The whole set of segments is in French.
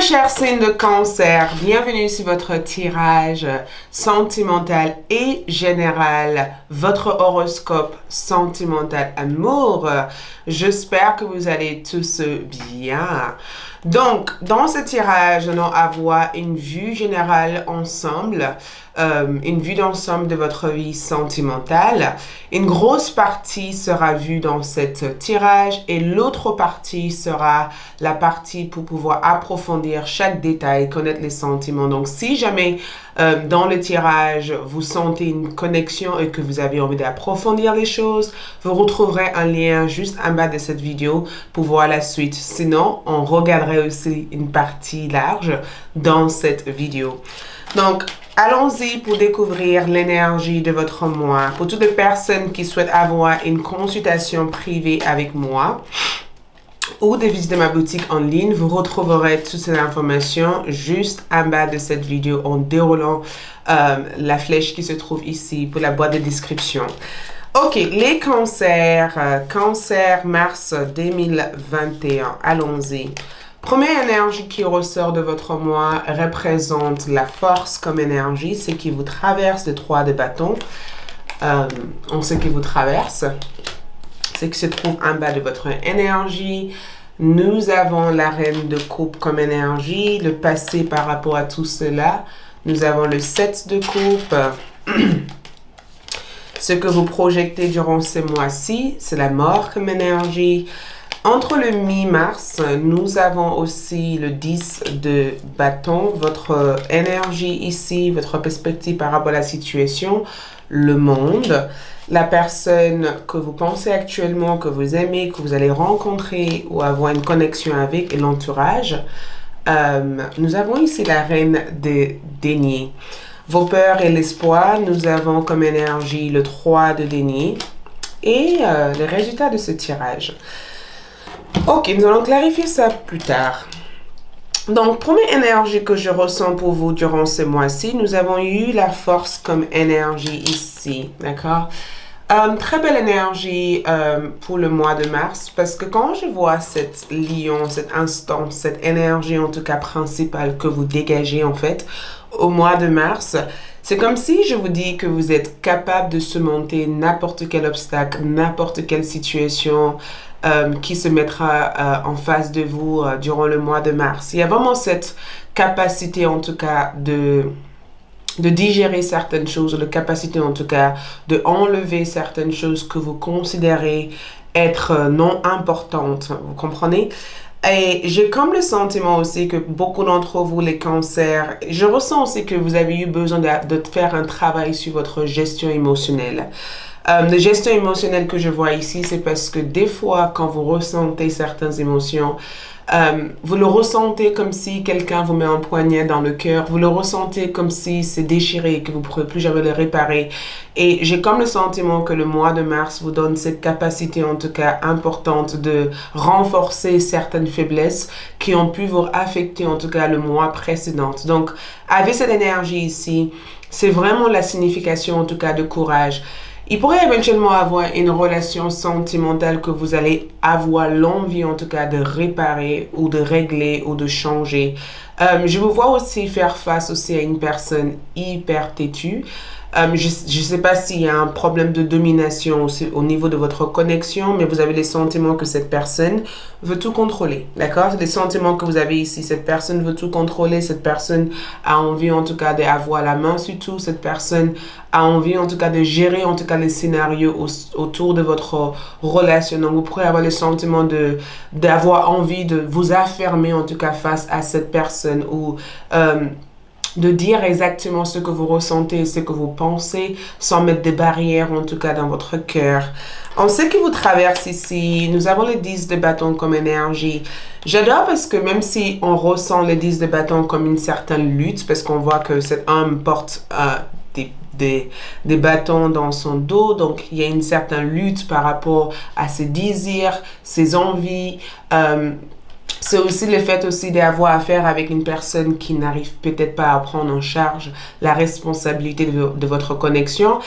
cher signe de cancer, bienvenue sur votre tirage sentimental et général, votre horoscope sentimental amour. J'espère que vous allez tous bien. Donc, dans ce tirage, nous allons avoir une vue générale ensemble, une vue d'ensemble de votre vie sentimentale. Une grosse partie sera vue dans cette tirage et l'autre partie sera la partie pour pouvoir approfondir chaque détail, connaître les sentiments. Donc, si jamais dans le tirage, vous sentez une connexion et que vous avez envie d'approfondir les choses, vous retrouverez un lien juste en bas de cette vidéo pour voir la suite. Sinon, on regarderait aussi une partie large dans cette vidéo. Donc, allons-y pour découvrir l'énergie de votre mois. Pour toutes les personnes qui souhaitent avoir une consultation privée avec moi ou de visiter ma boutique en ligne, vous retrouverez toutes ces informations juste en bas de cette vidéo en déroulant la flèche qui se trouve ici pour la boîte de description. Ok, les cancers, cancer mars 2021, allons-y. Première énergie qui ressort de votre mois représente la force comme énergie, ce qui vous traverse, le 3 de bâton. Ce qui vous traverse, ce qui se trouve en bas de votre énergie. Nous avons la reine de coupe comme énergie, le passé par rapport à tout cela. Nous avons le 7 de coupe. Ce que vous projetez durant ce mois-ci, c'est la mort comme énergie. Entre le mi-mars, nous avons aussi le 10 de bâton, votre énergie ici, votre perspective par rapport à la situation, le monde, la personne que vous pensez actuellement, que vous aimez, que vous allez rencontrer ou avoir une connexion avec et l'entourage. Nous avons ici la reine des deniers. Vos peurs et l'espoir, nous avons comme énergie le 3 de denier et les résultats de ce tirage. Ok, nous allons clarifier ça plus tard. Donc, première énergie que je ressens pour vous durant ce mois-ci, nous avons eu la force comme énergie ici, d'accord? Très belle énergie pour le mois de mars parce que quand je vois cette lion, cet instant, cette énergie en tout cas principale que vous dégagez en fait au mois de mars, c'est comme si je vous dis que vous êtes capable de surmonter n'importe quel obstacle, n'importe quelle situation qui se mettra en face de vous durant le mois de mars. Il y a vraiment cette capacité en tout cas de digérer certaines choses, la capacité en tout cas de enlever certaines choses que vous considérez être non importantes, vous comprenez? Et j'ai comme le sentiment aussi que beaucoup d'entre vous, les cancers, je ressens aussi que vous avez eu besoin de faire un travail sur votre gestion émotionnelle. La gestion émotionnelle que je vois ici, c'est parce que des fois, quand vous ressentez certaines émotions, vous le ressentez comme si quelqu'un vous met un poignet dans le cœur. Vous le ressentez comme si c'est déchiré et que vous ne pourrez plus jamais le réparer. Et j'ai comme le sentiment que le mois de mars vous donne cette capacité, en tout cas importante, de renforcer certaines faiblesses qui ont pu vous affecter, en tout cas le mois précédent. Donc, avec cette énergie ici, c'est vraiment la signification, en tout cas, de courage. Il pourrait éventuellement avoir une relation sentimentale que vous allez avoir l'envie en tout cas de réparer ou de régler ou de changer. Je vous vois aussi faire face aussi à une personne hyper têtue. Je ne sais pas s'il y a un problème de domination aussi au niveau de votre connexion, mais vous avez les sentiments que cette personne veut tout contrôler, d'accord? C'est des sentiments que vous avez ici. Cette personne veut tout contrôler, cette personne a envie en tout cas d'avoir la main sur tout, cette personne a envie en tout cas de gérer en tout cas les scénarios autour de votre relation. Donc vous pourrez avoir le sentiment d'avoir envie de vous affirmer en tout cas face à cette personne ou de dire exactement ce que vous ressentez, ce que vous pensez, sans mettre des barrières, en tout cas, dans votre cœur. En ce qui vous traverse ici, nous avons le 10 de bâton comme énergie. J'adore parce que même si on ressent le 10 de bâton comme une certaine lutte, parce qu'on voit que cet homme porte des bâtons dans son dos, donc il y a une certaine lutte par rapport à ses désirs, ses envies, C'est aussi le fait aussi d'avoir affaire avec une personne qui n'arrive peut-être pas à prendre en charge la responsabilité de votre connexion.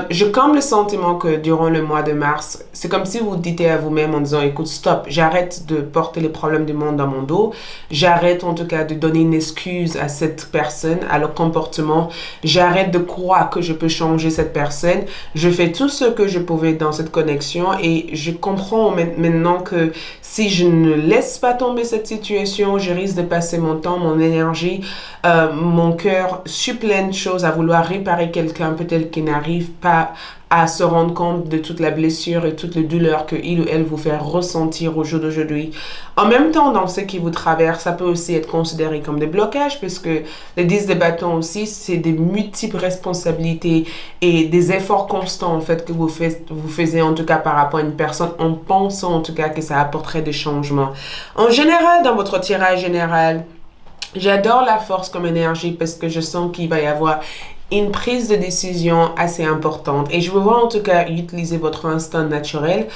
Je comme le sentiment que durant le mois de mars, c'est comme si vous dites à vous-même en disant, écoute, stop, j'arrête de porter les problèmes du monde dans mon dos. J'arrête en tout cas de donner une excuse à cette personne, à leur comportement. J'arrête de croire que je peux changer cette personne. Je fais tout ce que je pouvais dans cette connexion et je comprends maintenant que si je ne laisse pas tomber cette situation, je risque de passer mon temps, mon énergie, mon cœur sur plein de choses à vouloir réparer quelqu'un peut-être qui n'arrive pas à se rendre compte de toute la blessure et toute la douleur que il ou elle vous fait ressentir au jour d'aujourd'hui. En même temps, dans ce qui vous traverse, ça peut aussi être considéré comme des blocages, puisque les 10 de bâton aussi, c'est des multiples responsabilités et des efforts constants, en fait, que vous faisiez, en tout cas, par rapport à une personne, en pensant, en tout cas, que ça apporterait des changements. En général, dans votre tirage général, j'adore la force comme énergie parce que je sens qu'il va y avoir une prise de décision assez importante. Et je veux voir en tout cas utiliser votre instinct naturel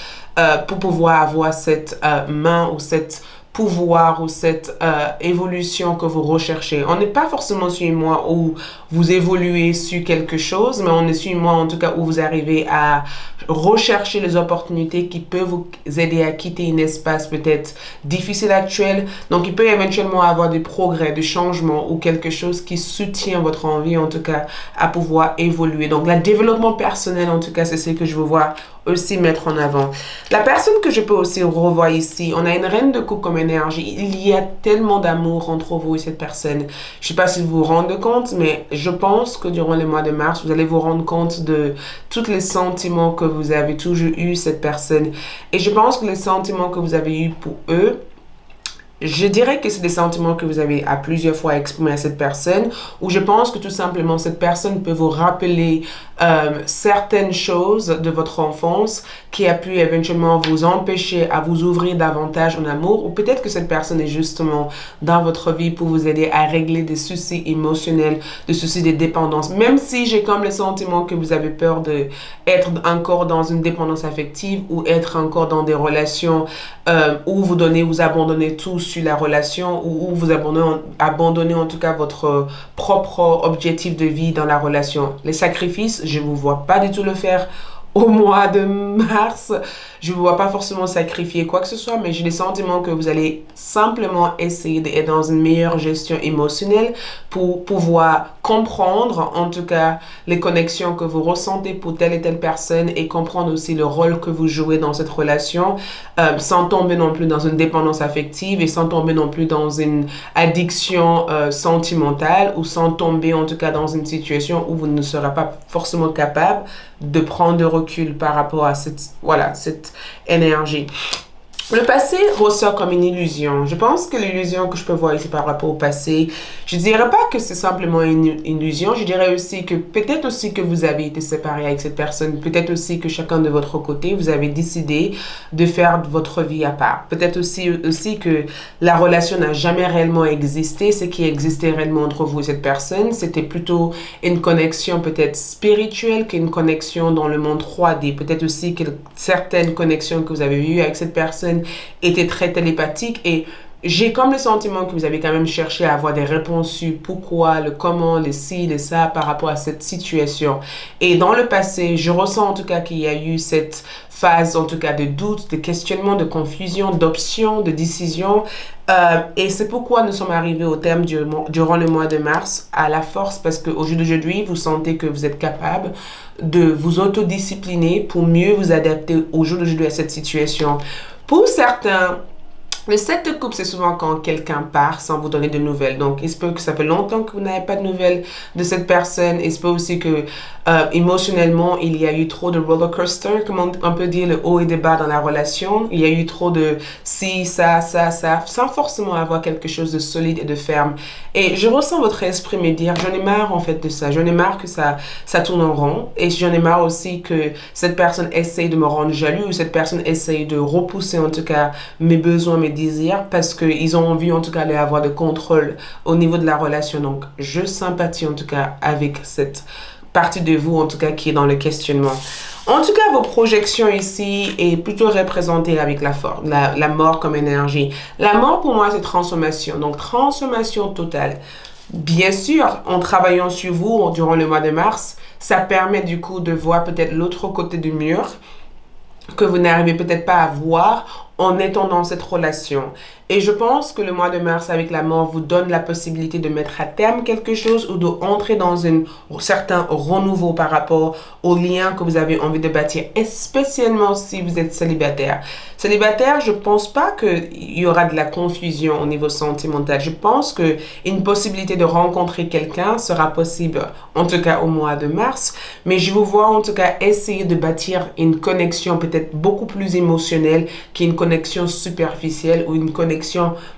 pour pouvoir avoir cette main ou cette pouvoir ou cette évolution que vous recherchez. On n'est pas forcément sur une mois où vous évoluez sur quelque chose, mais on est sur une mois en tout cas où vous arrivez à rechercher les opportunités qui peuvent vous aider à quitter un espace peut-être difficile actuel. Donc, il peut éventuellement avoir des progrès, des changements ou quelque chose qui soutient votre envie en tout cas à pouvoir évoluer. Donc, le développement personnel en tout cas, c'est ce que je veux voir aussi mettre en avant. La personne que je peux aussi revoir ici, on a une reine de coupe comme énergie. Il y a tellement d'amour entre vous et cette personne. Je sais pas si vous vous rendez compte, mais je pense que durant le mois de mars, vous allez vous rendre compte de tous les sentiments que vous avez toujours eu cette personne. Et je pense que les sentiments que vous avez eu pour eux, je dirais que c'est des sentiments que vous avez à plusieurs fois exprimés à cette personne, ou je pense que tout simplement cette personne peut vous rappeler certaines choses de votre enfance qui a pu éventuellement vous empêcher à vous ouvrir davantage en amour, ou peut-être que cette personne est justement dans votre vie pour vous aider à régler des soucis émotionnels, des soucis de dépendance. Même si j'ai comme le sentiment que vous avez peur de être encore dans une dépendance affective ou être encore dans des relations où vous abandonnez tout sur la relation ou où vous abandonnez en tout cas votre propre objectif de vie dans la relation. Les sacrifices, je ne vous vois pas du tout le faire au mois de mars. Je ne vous vois pas forcément sacrifier quoi que ce soit, mais j'ai le sentiment que vous allez simplement essayer d'être dans une meilleure gestion émotionnelle pour pouvoir comprendre, en tout cas, les connexions que vous ressentez pour telle et telle personne et comprendre aussi le rôle que vous jouez dans cette relation, sans tomber non plus dans une dépendance affective et sans tomber non plus dans une addiction sentimentale ou sans tomber en tout cas dans une situation où vous ne serez pas forcément capable de prendre de recul par rapport à cette énergie. Le passé ressort comme une illusion. Je pense que l'illusion que je peux voir ici par rapport au passé, je dirais pas que c'est simplement une illusion. Je dirais aussi que peut-être aussi que vous avez été séparé avec cette personne. Peut-être aussi que chacun de votre côté, vous avez décidé de faire votre vie à part. Peut-être aussi que la relation n'a jamais réellement existé. Ce qui existait réellement entre vous et cette personne, c'était plutôt une connexion peut-être spirituelle qu'une connexion dans le monde 3D. Peut-être aussi que certaines connexions que vous avez eues avec cette personne était très télépathique et j'ai comme le sentiment que vous avez quand même cherché à avoir des réponses sur pourquoi, le comment, le ci, le ça par rapport à cette situation. Et dans le passé, je ressens en tout cas qu'il y a eu cette phase en tout cas de doute, de questionnement, de confusion, d'options, de décision. Et c'est pourquoi nous sommes arrivés au terme durant le mois de mars à la force parce qu'au jour d'aujourd'hui, vous sentez que vous êtes capable de vous autodiscipliner pour mieux vous adapter au jour d'aujourd'hui à cette situation. Pour certains, le 7 de coupe, c'est souvent quand quelqu'un part sans vous donner de nouvelles. Donc, il se peut que ça fait longtemps que vous n'avez pas de nouvelles de cette personne. Il se peut aussi que émotionnellement, il y a eu trop de roller coaster, comme on peut dire, le haut et le bas dans la relation. Il y a eu trop de si, ça, sans forcément avoir quelque chose de solide et de ferme. Et je ressens votre esprit me dire, j'en ai marre en fait de ça. J'en ai marre que ça tourne en rond. Et j'en ai marre aussi que cette personne essaye de me rendre jaloux ou cette personne essaye de repousser en tout cas mes besoins, mes désirs parce qu'ils ont envie en tout cas d'avoir de contrôle au niveau de la relation. Donc, je sympathie en tout cas avec cette partie de vous en tout cas qui est dans le questionnement. En tout cas, vos projections ici est plutôt représentée avec la mort comme énergie. La mort, pour moi, c'est transformation. Donc, transformation totale. Bien sûr, en travaillant sur vous durant le mois de mars, ça permet du coup de voir peut-être l'autre côté du mur que vous n'arrivez peut-être pas à voir en étant dans cette relation. Et je pense que le mois de mars avec la mort vous donne la possibilité de mettre à terme quelque chose ou d'entrer dans un certain renouveau par rapport au lien que vous avez envie de bâtir, et spécialement si vous êtes célibataire. Célibataire, je pense pas qu'il y aura de la confusion au niveau sentimental. Je pense que une possibilité de rencontrer quelqu'un sera possible, en tout cas au mois de mars. Mais je vous vois en tout cas essayer de bâtir une connexion peut-être beaucoup plus émotionnelle qu'une connexion superficielle ou une connexion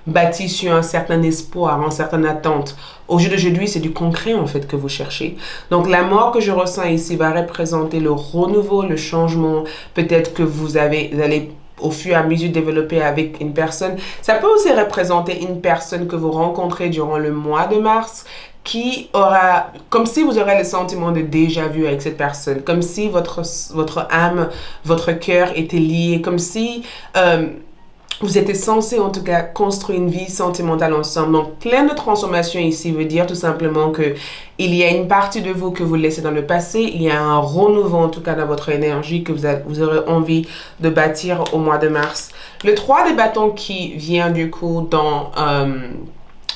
bâtie sur un certain espoir, une certaine attente. Au jeu d'aujourd'hui, c'est du concret en fait que vous cherchez. Donc la mort que je ressens ici va représenter le renouveau, le changement. Peut-être que vous allez au fur et à mesure développer avec une personne. Ça peut aussi représenter une personne que vous rencontrez durant le mois de mars qui aura, comme si vous aurez le sentiment de déjà vu avec cette personne, comme si votre âme, votre cœur était lié, comme si vous étiez censé en tout cas construire une vie sentimentale ensemble. Donc plein de transformations ici veut dire tout simplement que il y a une partie de vous que vous laissez dans le passé, il y a un renouveau en tout cas dans votre énergie que vous aurez envie de bâtir au mois de mars. Le 3 de bâtons qui vient du coup dans...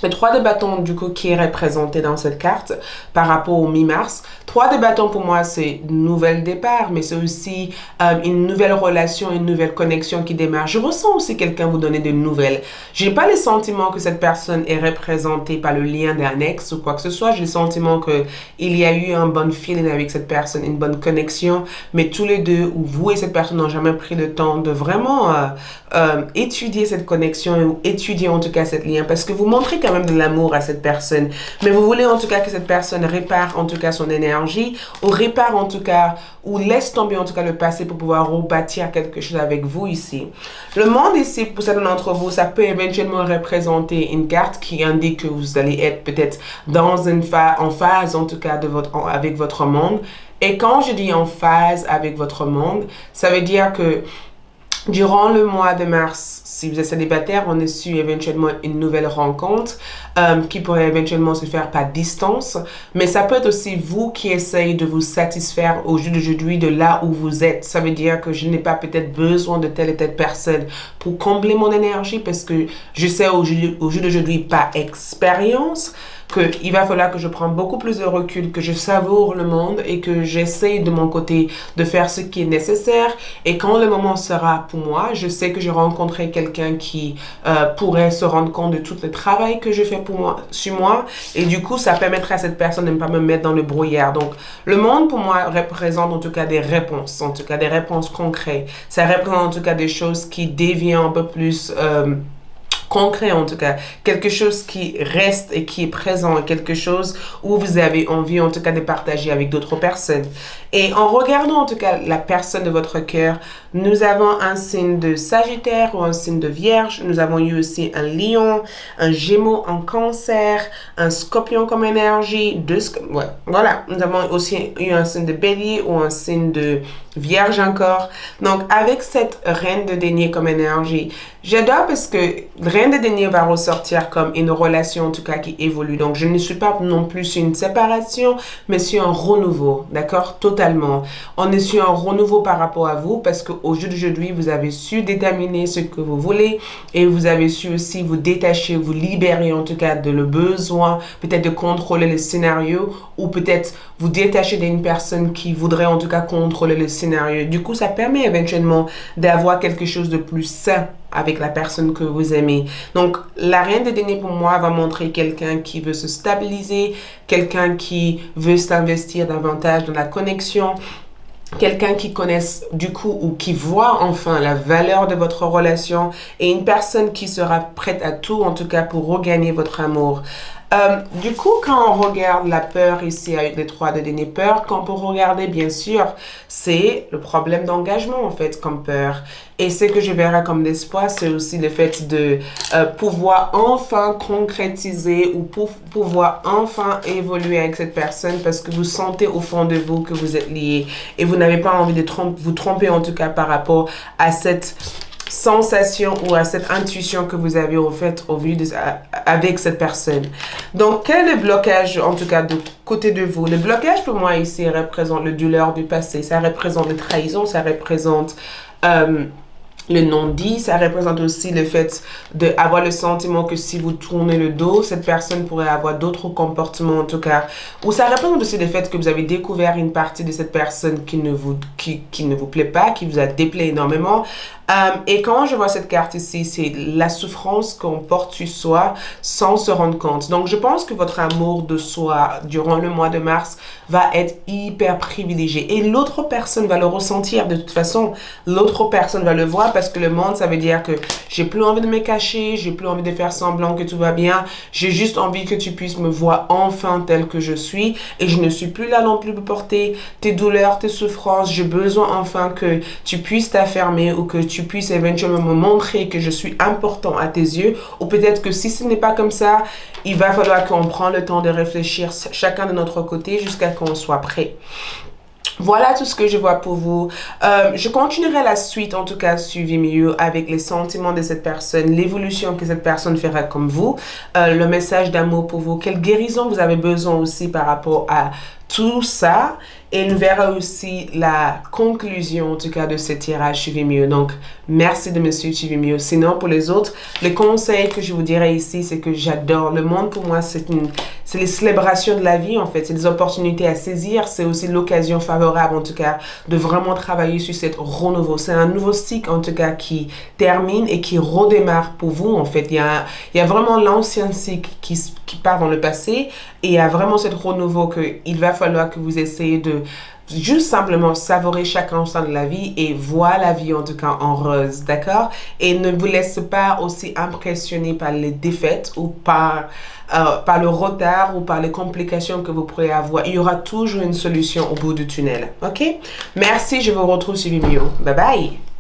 le 3 de bâton, du coup, qui est représenté dans cette carte par rapport au mi-mars. 3 de bâton, pour moi, c'est un nouvel départ, mais c'est aussi une nouvelle relation, une nouvelle connexion qui démarre. Je ressens aussi quelqu'un vous donner des nouvelles. Je n'ai pas le sentiment que cette personne est représentée par le lien d'un ex ou quoi que ce soit. J'ai le sentiment qu'il y a eu un bon feeling avec cette personne, une bonne connexion, mais tous les deux, ou vous et cette personne n'ont jamais pris le temps de vraiment étudier cette connexion ou étudier en tout cas cette lien, parce que vous montrez quand même de l'amour à cette personne, mais vous voulez en tout cas que cette personne répare en tout cas son énergie, ou répare en tout cas, ou laisse tomber en tout cas le passé pour pouvoir rebâtir quelque chose avec vous ici. Le monde ici, pour certains d'entre vous, ça peut éventuellement représenter une carte qui indique que vous allez être peut-être dans en phase en tout cas avec votre monde. Et quand je dis en phase avec votre monde, ça veut dire que durant le mois de mars, si vous êtes célibataire, on est sur éventuellement une nouvelle rencontre qui pourrait éventuellement se faire par distance. Mais ça peut être aussi vous qui essayez de vous satisfaire au jour d'aujourd'hui de là où vous êtes. Ça veut dire que je n'ai pas peut-être besoin de telle et telle personne pour combler mon énergie parce que je sais au jour d'aujourd'hui par expérience qu'il va falloir que je prenne beaucoup plus de recul, que je savoure le monde et que j'essaye de mon côté de faire ce qui est nécessaire. Et quand le moment sera pour moi, je sais que je rencontrerai quelqu'un qui pourrait se rendre compte de tout le travail que je fais sur moi. Et du coup, ça permettra à cette personne de ne pas me mettre dans le brouillard. Donc, le monde pour moi représente en tout cas des réponses, en tout cas des réponses concrètes. Ça représente en tout cas des choses qui déviennent un peu plus... concret en tout cas, quelque chose qui reste et qui est présent, quelque chose où vous avez envie en tout cas de partager avec d'autres personnes. Et en regardant en tout cas la personne de votre cœur, nous avons un signe de Sagittaire ou un signe de Vierge, nous avons eu aussi un Lion, un Gémeaux, un Cancer, un Scorpion comme énergie, voilà, nous avons aussi eu un signe de Bélier ou un signe de Vierge encore. Donc avec cette Reine de denier comme énergie, j'adore parce que Reine de denier va ressortir comme une relation en tout cas qui évolue. Donc je ne suis pas non plus sur une séparation, mais sur un renouveau, d'accord? Totalement. On est sur un renouveau par rapport à vous parce qu'au jour d'aujourd'hui, vous avez su déterminer ce que vous voulez et vous avez su aussi vous détacher, vous libérer en tout cas de le besoin, peut-être de contrôler le scénario ou peut-être vous détacher d'une personne qui voudrait en tout cas contrôler le scénario. Du coup, ça permet éventuellement d'avoir quelque chose de plus sain avec la personne que vous aimez. Donc, la Reine de denier pour moi va montrer quelqu'un qui veut se stabiliser, quelqu'un qui veut s'investir davantage dans la connexion, quelqu'un qui connaisse du coup ou qui voit enfin la valeur de votre relation et une personne qui sera prête à tout en tout cas pour regagner votre amour. Du coup, quand on regarde la peur ici avec les 3 de denier peur, qu'on peut regarder bien sûr, c'est le problème d'engagement en fait comme peur. Et ce que je verrai comme l'espoir, c'est aussi le fait de pouvoir enfin concrétiser ou pouvoir enfin évoluer avec cette personne parce que vous sentez au fond de vous que vous êtes liés et vous n'avez pas envie de vous tromper en tout cas par rapport à cette sensation ou à cette intuition que vous avez au fait au vu de, avec cette personne. Donc, quel est le blocage, en tout cas, de côté de vous? Le blocage, pour moi, ici, représente le douleur du passé. Ça représente les trahisons, ça représente le non-dit, ça représente aussi le fait d'avoir le sentiment que si vous tournez le dos, cette personne pourrait avoir d'autres comportements en tout cas. Ou ça représente aussi le fait que vous avez découvert une partie de cette personne qui ne vous plaît pas, qui vous a déplaît énormément. Et quand je vois cette carte ici, c'est la souffrance qu'on porte sur soi sans se rendre compte. Donc, je pense que votre amour de soi durant le mois de mars va être hyper privilégié. Et l'autre personne va le ressentir de toute façon. L'autre personne va le voir parce que le monde, ça veut dire que j'ai plus envie de me cacher, j'ai plus envie de faire semblant que tout va bien. J'ai juste envie que tu puisses me voir enfin tel que je suis. Et je ne suis plus là non plus pour porter tes douleurs, tes souffrances. J'ai besoin enfin que tu puisses t'affirmer ou que tu puisses éventuellement me montrer que je suis important à tes yeux. Ou peut-être que si ce n'est pas comme ça, il va falloir qu'on prenne le temps de réfléchir chacun de notre côté jusqu'à qu'on soit prêt. Voilà tout ce que je vois pour vous. Je continuerai la suite, en tout cas, sur Vimeo avec les sentiments de cette personne, l'évolution que cette personne fera comme vous, le message d'amour pour vous, quelle guérison vous avez besoin aussi par rapport à tout ça. Et nous verrons aussi la conclusion, en tout cas, de ce tirage sur Vimeo. Donc, merci de me suivre sur Vimeo. Sinon, pour les autres, le conseil que je vous dirais ici, c'est que j'adore. Le monde, pour moi, c'est les célébrations de la vie, en fait. C'est des opportunités à saisir. C'est aussi l'occasion favorable, en tout cas, de vraiment travailler sur cette renouveau. C'est un nouveau cycle, en tout cas, qui termine et qui redémarre pour vous, en fait. Il y a vraiment l'ancien cycle qui part dans le passé et il y a vraiment cette renouveau qu'il va falloir que vous essayez de juste simplement savourer chaque instant de la vie et voir la vie en tout cas en rose, d'accord? Et ne vous laissez pas aussi impressionner par les défaites ou par le retard ou par les complications que vous pourrez avoir. Il y aura toujours une solution au bout du tunnel, ok? Merci, je vous retrouve sur Vimeo. Bye bye!